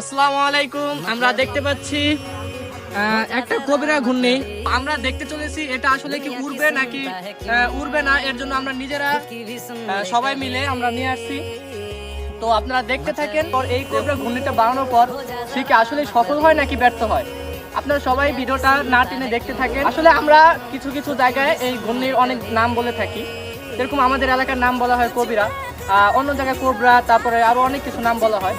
আসসালামু আলাইকুম। আমরা দেখতে পাচ্ছি একটা কবিরা ঘূর্ণি। আমরা দেখতে চলেছি এটা আসলে কি উড়বে নাকি উড়বে না, এর জন্য আমরা নিজেরা সবাই মিলে আমরা নিয়ে আসছি। তো আপনারা দেখতে থাকেন। এই কবিরা ঘূর্ণিটা বানানোর পর সে কি আসলে সফল হয় নাকি ব্যর্থ হয়, আপনারা সবাই ভিডিওটা না টেনে দেখতে থাকেন। আসলে আমরা কিছু কিছু জায়গায় এই ঘূর্ণির অনেক নাম বলে থাকি, যেরকম আমাদের এলাকার নাম বলা হয় কবিরা, অন্য জায়গায় কোবরা, তারপরে আরো অনেক কিছু নাম বলা হয়।